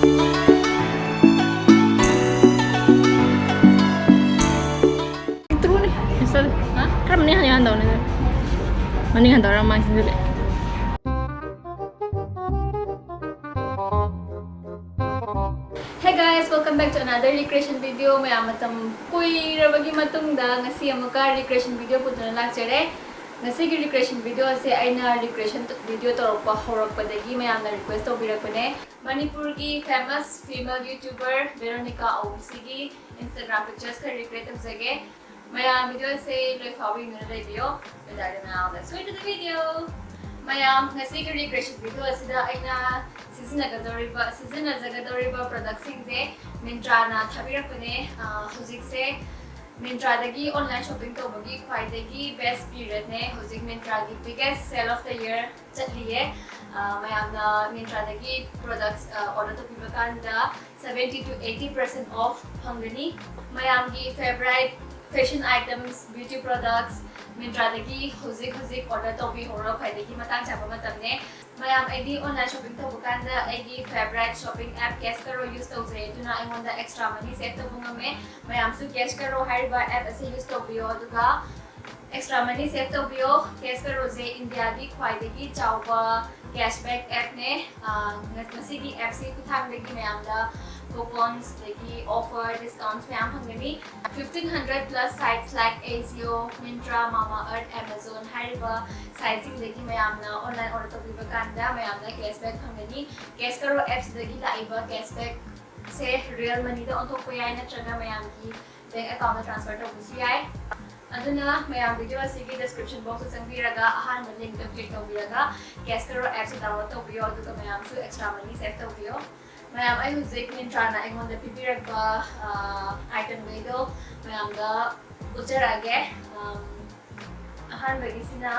Hey guys, welcome back to another recreation video. May amatam kui rabagi matungda ngasi amuka recreation video putuna lakchere. Ngasi ki recreation video ase aina recreation video torokpa horakpadagi mayamna request tobirakpane. Manipur ki famous female YouTuber Veronica Awungshi ki Instagram pictures ka recreate tawjage. Mayam video ase loi fawi ngana review. Let's go into the video. Mayam ngasi ki recreation video asida aina sizinazagdoriba product singse Myntra na thabirakpane hojik se Myntra dagi online shopping tobagi khwaidagi best period ne hojik Myntra gi biggest sale of the year chatliye mayam na Myntra dagi products order to pibakanda 70 to 80% off phangani mayam gi favorite fashion items beauty products Myntra dagi hojik order to bi horo khwaidagi matang chapa matamne mayam ID online shopping to bukanda ID favorite shopping app cash karo use to je tuna aingonda extra money save to bungame mayam su cash karo hariba app ase use to biyo duga extra money save to biyo cash karo je India di khwaidagi chawba cashback app ne ngasigi app se kuthang dagi mayam da coupons dagi offer discounts mayam phangani 1500 plus sites like Azio, Myntra, Mama Earth, Amazon hariba sites dagi mayam na online order to biba kanda mayam na cashback phangani cash karo apps dagi laiba cashback se real money da onthok yai na traga mayam ki bank account transfer to busi yai aduna mayam video asigi description box se sangbiraga ahan link to click tobiraga cash karo apps download to biyo aduga mayam su extra money save to biyo mayam ay hujik Myntra na aingon da pipiragba item gaido mayam da ujarage ahan bagisina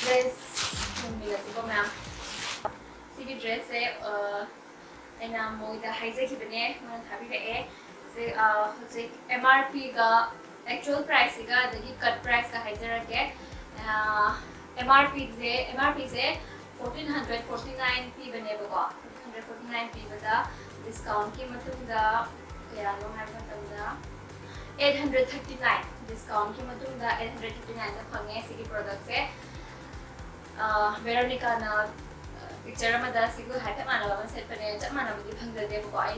dress ma'am. Sige dress se aina moida haise kibane man thabi re se hojik MRP ga actual price ga dagi cut price ka haizara ke MRP se 1449 p bane ba 1449 p bada discount ki matunda kaya no har matamda 839 discount ki matunda 839 da phange sige product se Veronica na picture amada sigu happy manaba man set pane chap manaba di phangjade ko ai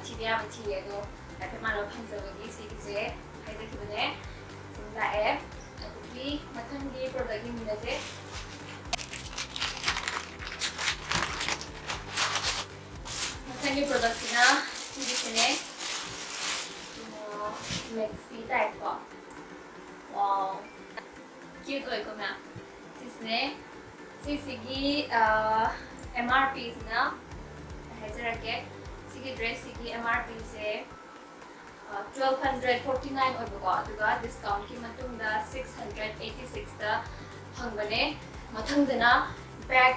thiya ma thiye do happy manaba phangjabi sige je haida ki bane la app ati mathangi product ni mina je mathangi product na sige sine maxi type ko wow cute oi ko na sisne sigi MRP na haizara ke sigi dress sigi MRP se 1249 oibo aduga discount ki matungda 686 da hangbane mathangdana bag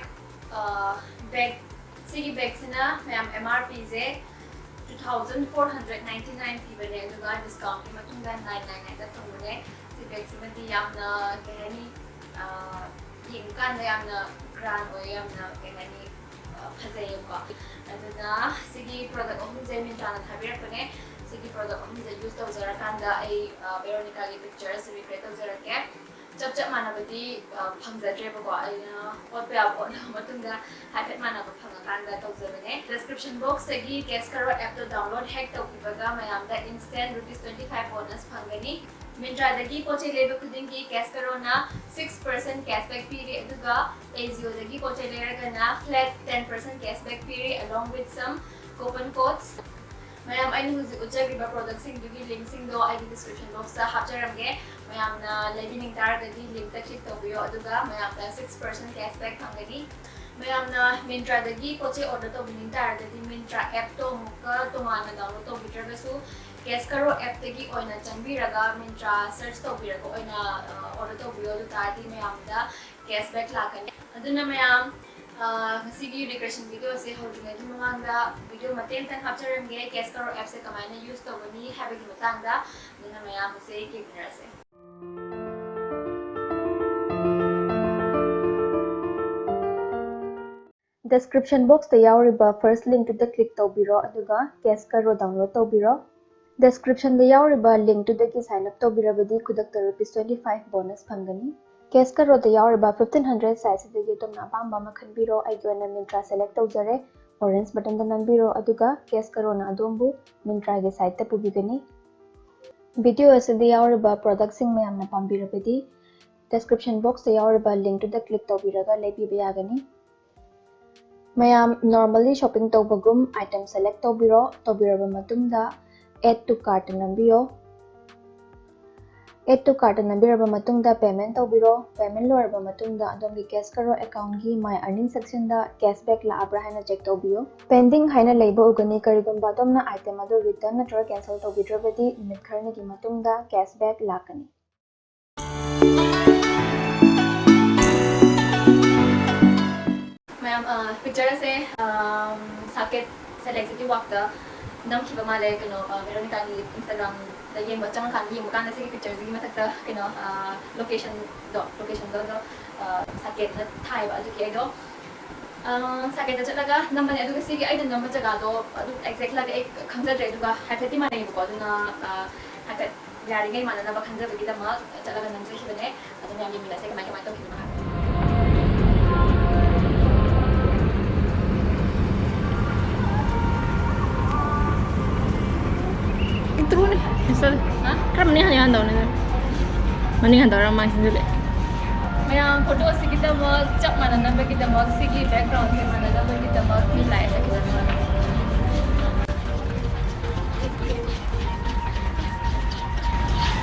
sigi bag sina mayam MRP se 2499 p bane aduga discount ki matungda 999 da hangbane si bag simadi yamna kahani yung kanda yamna grand o yamna kahani phajayo ko aduna sigi product ohum je Myntra na thabirakpane sigi product ohum je use tawjara kanda ai Veronica gi pictures recreate tawjara ke chap manabadi phangjadre ba ko ai otpe apon matungda happy manaba phanga kanda tawjabane description box segi cash karo app to download hack tawbibaga mayam da instant ₹25 bonus phangani Myntra dagi poche lebe khudingi cash karo na 6% cashback period aduga Azio dagi poche leraga na flat 10% cashback period along with some coupon codes mayam ai huji ujagriba product sing dugi link sing do ai description box ta hapcharamge mayam na lebining tar dagi link ta click tobiyo aduga mayam da 6% cashback phangani mayam na Myntra dagi poche order to bining tar dagi Myntra app to muka tomana download to bitrabasu cash karo app tagi oina changbiraga Myntra search tobiraga oina order tobiyo du tadi mayam da cashback lakani aduna mayam ꯉꯁꯤꯒꯤ regression video ꯑꯁꯤ ꯍꯧꯗ꯭ꯔꯤꯉꯩꯒꯤ ꯃꯃꯥꯡꯗ video ꯃꯇꯦꯛ ꯑꯃꯇꯪ ꯍꯥꯞꯆꯔꯝꯒꯦ case ꯀꯔꯣ ꯑꯦꯞꯁꯦ ꯀꯃꯥꯏꯅ use ꯇꯧꯒꯅꯤ ꯍꯥꯏꯕꯒꯤ ꯃꯇꯥꯡꯗ ꯑꯗꯨꯅ ꯃꯌꯥꯝ ꯑꯁꯦ ꯌꯦꯡꯃꯤꯟꯅꯔꯁꯦ Description box ꯇ ꯌꯥꯎꯔꯤꯕ first link ꯇꯨꯗ click ꯇꯧꯕꯤꯔꯣ ꯑꯗꯨꯒ Case Karo download ꯇꯧꯕꯤꯔꯣ Description ꯗ ꯌꯥꯎꯔꯤꯕ link ꯇꯨꯗꯒꯤ sign up ꯇꯧꯕꯤꯔꯕꯗꯤ ꯈꯨꯗꯛꯇ ₹25 bonus ꯐꯪꯒꯅꯤ Case Karo ꯗ ꯌꯥꯎꯔꯤꯕ 1500 size ꯁꯤꯗꯒꯤ ꯑꯗꯣꯝꯅ ꯑꯄꯥꯝꯕ ꯑꯃ ꯈꯟꯕꯤꯔꯣ ꯑꯩꯒꯤ ꯑꯣꯏꯅ Myntra select ꯇꯧꯖꯔꯦ orange button ꯗ ꯅꯝꯕꯤꯔꯣ ꯑꯗꯨꯒ Case Karo ꯅ ꯑꯗꯣꯝꯕꯨ Myntra ꯒꯤ site ꯇ ꯄꯨꯕꯤꯒꯅꯤ ꯚꯤꯗꯤꯑꯣ ꯑꯁꯤꯗ ꯌꯥꯎꯔꯤꯕ ꯄ꯭ꯔꯣꯗꯛꯁꯤꯡ ꯃꯌꯥꯝꯅ ꯄꯥꯝꯕꯤꯔꯕꯗꯤ Description box ꯇ ꯌꯥꯎꯔꯤꯕ link ꯇꯨꯗ click ꯇꯧꯕꯤꯔꯒ ꯂꯩꯕꯤꯕ ꯌꯥꯒꯅꯤ ꯃꯌꯥꯝ normally shopping ꯇꯧꯕꯒꯨꯝ item select ꯇꯧꯕꯤꯔꯕ ꯃꯇꯨꯡꯗ add to cart ꯅꯝꯕꯤꯌꯣ add to cart ꯅꯝꯕꯤꯔꯕ ꯃꯇꯨꯡꯗ payment ꯇꯧꯕꯤꯔꯣ payment ꯂꯣꯏꯔꯕ ꯃꯇꯨꯡꯗ ꯑꯗꯣꯝꯒꯤ Case Karo account ꯒꯤ my earning section ꯗ cashback ꯂꯥꯛꯑꯕ꯭ꯔꯥ ꯍꯥꯏꯅ check ꯇꯧꯕꯤꯌꯣ pending ꯍꯥꯏꯅ ꯂꯩꯕ ꯎꯒꯅꯤ ꯀꯔꯤꯒꯨꯝꯕ ꯑꯗꯣꯝꯅ item ꯑꯗꯨ return ꯅꯠꯇ꯭ꯔꯒ cancel ꯇꯧꯕꯤꯗ꯭ꯔꯕꯗꯤ ꯅꯨꯃꯤꯠ ꯈꯔꯅꯤꯒꯤ ꯃꯇꯨꯡꯗ cashback ꯂꯥꯛꯀꯅꯤ ꯃꯌꯥꯝ ꯄꯤꯛꯆꯔ ꯑꯁꯦ ꯁꯥꯀꯦꯠ ꯁꯦꯂꯦꯛ ꯁꯤꯇꯤ ꯋꯥꯛꯇ ꯅꯝꯈꯤꯕ ꯃꯥꯜꯂꯦ ꯀꯩꯅꯣ ꯚꯦꯔꯣꯅꯤꯀꯥꯒꯤ ꯏꯟꯁꯇꯥꯒ꯭ꯔꯥꯝꯗ ꯆꯪꯉꯀꯥꯟꯗ ꯌꯦꯡꯕ ꯀꯥꯟꯗ ꯁꯤꯒꯤ ꯄꯤꯛꯆꯔꯁꯤꯒꯤ ꯃꯊꯛꯇ ꯀꯩꯅꯣ ꯂꯣꯀꯦꯁꯟꯗꯣ ꯁꯥꯀꯦꯠꯅ ꯊꯥꯏꯕ ꯑꯗꯨꯒꯤ ꯑꯩꯗꯣ ꯁꯥꯀꯦꯠꯇ ꯆꯠꯂꯒ ꯅꯝꯕꯅꯦ ꯑꯗꯨꯒ ꯁꯤꯒꯤ ꯑꯩꯅ ꯅꯝꯕ ꯖꯒꯥꯗꯣ ꯑꯗꯨ ꯑꯦꯛꯖꯦꯛꯂꯥꯗꯤ ꯑꯩ ꯈꯪꯖꯗ꯭ꯔꯦ ꯑꯗꯨꯒ ꯍꯥꯏꯐꯦꯠꯇꯤ ꯃꯥꯟꯅꯩꯕꯀꯣ ꯑꯗꯨꯅ ꯍꯥꯏꯐꯦꯠ ꯌꯥꯔꯤꯉꯩ ꯃꯥꯟꯅꯅꯕ ꯈꯟꯖꯕꯒꯤꯗꯃꯛ ꯆꯠꯂꯒ ꯅꯝꯖꯈꯤꯕꯅꯦ ꯑꯗꯨꯅ ꯌꯥꯝ ꯌꯦꯡꯃꯤꯟꯅꯁꯦ ꯀꯃꯥꯏ ꯇꯧꯈꯤꯕꯅꯣ ꯍꯥꯏꯕꯗꯣ True nih, misal, kan mending hanya handal nih, mending handal orang masih dulu. Mayang photo si kita mau cak mana nama kita mau sigi background si mana nama kita mau nilai kita mau.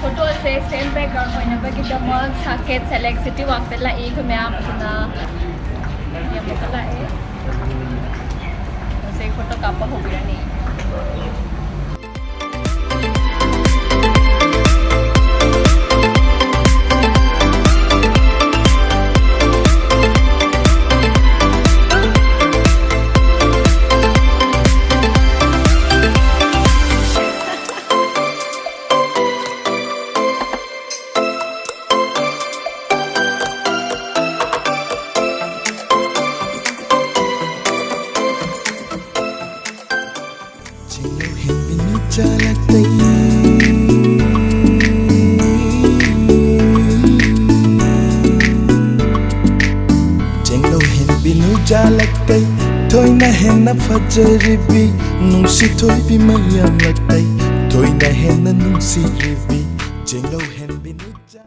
Photo se same background point nama kita mau sakit select city waktu lah ini mayang puna yang betul lah se photo kapal hobi ni. jalaktai thoina henna fajaribi nungsi thoibi mayam laktai thoina henna nungsi ribi jenglo henbi nuja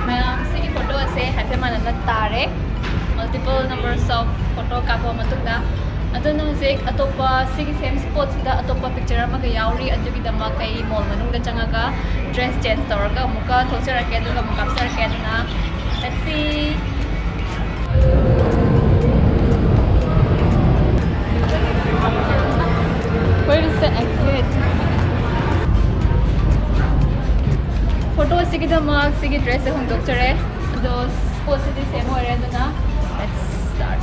Mayam sige photo ase happy manana tare multiple numbers of photo kapo matunda aduna husik atopa sige same spot sida atopa picture ama ga yauri adugi dama kai mall manung da changaga dress change tawraga muka thosarake aduga muka apsarake aduna let's see where is the exit photo sige dama sige dress hong doctor those spot sida same ore aduna let's start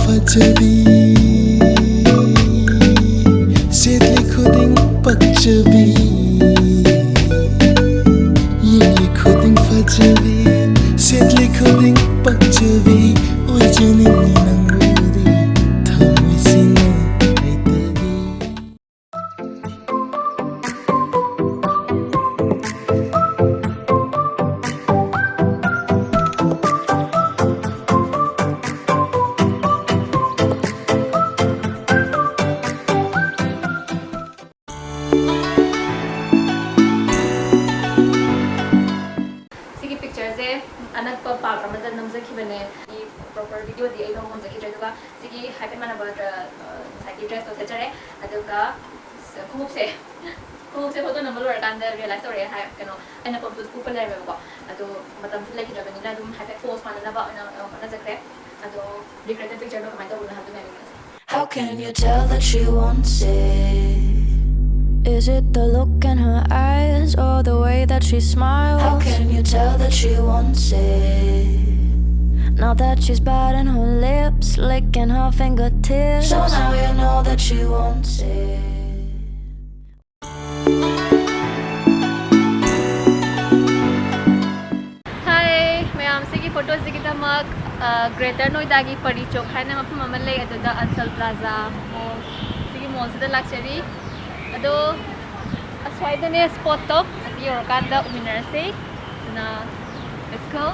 Fajabi Setli khuding pakjabi Yili khuding fajabi Setli khuding pakjabi Oi jani ni nangudi Thamai sina ai tagi anakpa park amada namjakhibane I proper video di ai long namjakhidre aduga sigi happen manaba sagi dress to sejare aduga khumse photo number lorikanda realize tore hai kano aina photo couple lai ba adu matam lai khidabani na dum happen post manana ba na jakre adu decreate picture do kamai to na hadu nani. How can you tell that she wants it? Is it the look in her eyes or the way that she smiles? How can you tell that she wants it? Now that she's biting her lips, licking her fingertips. So now you know that she wants it. Hi, mayam sigi photo sigi tamak Greater Noida gi Pari Chok haina mafam ama lei aduda Ansal Plaza mall sigi mall sida lakchari ado aswaida ne spot to ati yorkanda uminarase na let's go.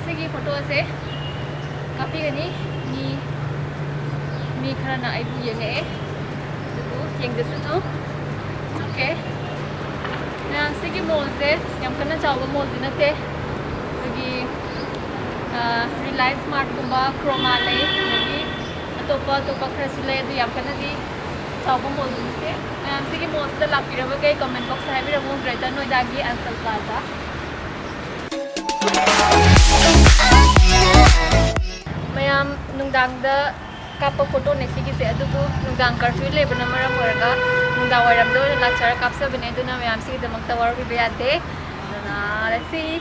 Sigi photo se copy gani mi khara na IP yenge du yeng desu no okay na sigi mall se yam kana chawa mall din te agi Reliance Smart kumba Chroma le agi atopa khara su le du yam kana di chawa mall din te na sigi mall se lakiraba kai comment box ha bi ramu Greater Noida gi Ansal Plaza mayam nungdang da kapa photo ne sigi se adubu nungdang curfew le bana maram warga nungdang waram do la char kapsa bine duna mayam sigi da makta war bi bayate na let's see.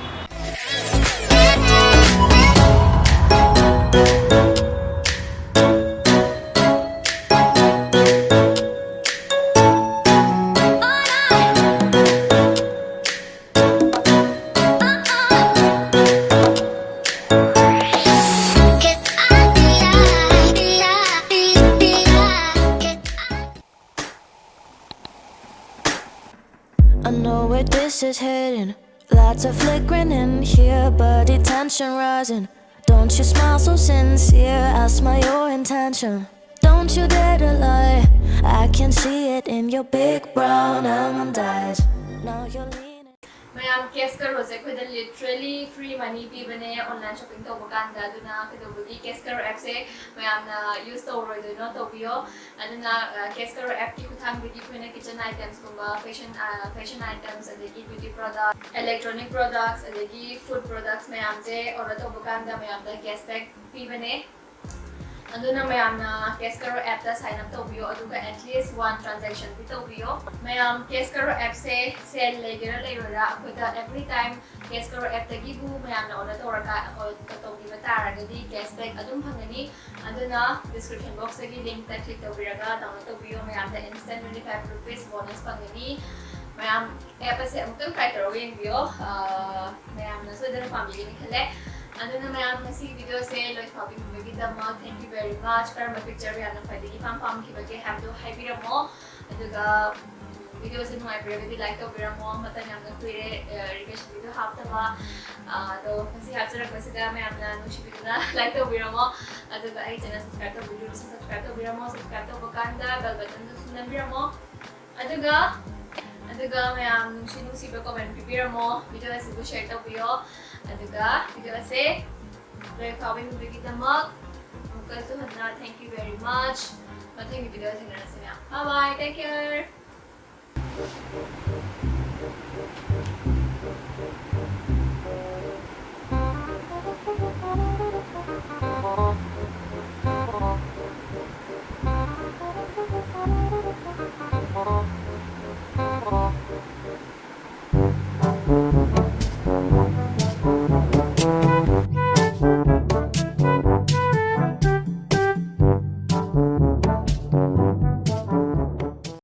I know where this is heading. Lots of flickering in here, body tension rising. Don't you smile so sincere? Ask my your intention. Don't you dare to lie. I can see it in your big brown almond eyes. Now you're leaning. mayam case karo se khoi da literally free money pi bane online shopping to bakanda aduna kedobugi case karo app se mayam na use to roi do no to bio aduna case karo app ki kuthang bi khoi kitchen items kumba fashion items adegi beauty products electronic products adegi food products mayam je order to bakanda mayam da cashback pi bane aduna mayam na case karo app da sign up to bio aduga at least one transaction bi to bio mayam case karo app se sale legera leira akoda every time case karo app tagi bu mayam na order to raka to bi batara di cashback adum phangani aduna description box agi link ta click to biraga download to bio mayam da instant 25 rupees bonus phangani mayam app se amutang try to ring bio mayam na so dara family ni khale aduna mayam ngasi video se loi phabing bagi dama thank you very much karma picture yana phadigi pam ki bagi have to haibiramo aduga video se noi private like to biramo matan yamna kuire request video haptaba to ngasi hapsara pasida mayam na nushi video na like to biramo aduga ai channel subscribe to video subscribe to biramo subscribe to bakanda bell button to sunan biramo aduga mayam nushi ba comment biramo video se share to bio aduga video se loi phabing bagi dama mukasu hadna thank you very much mathing video se na se bye bye take care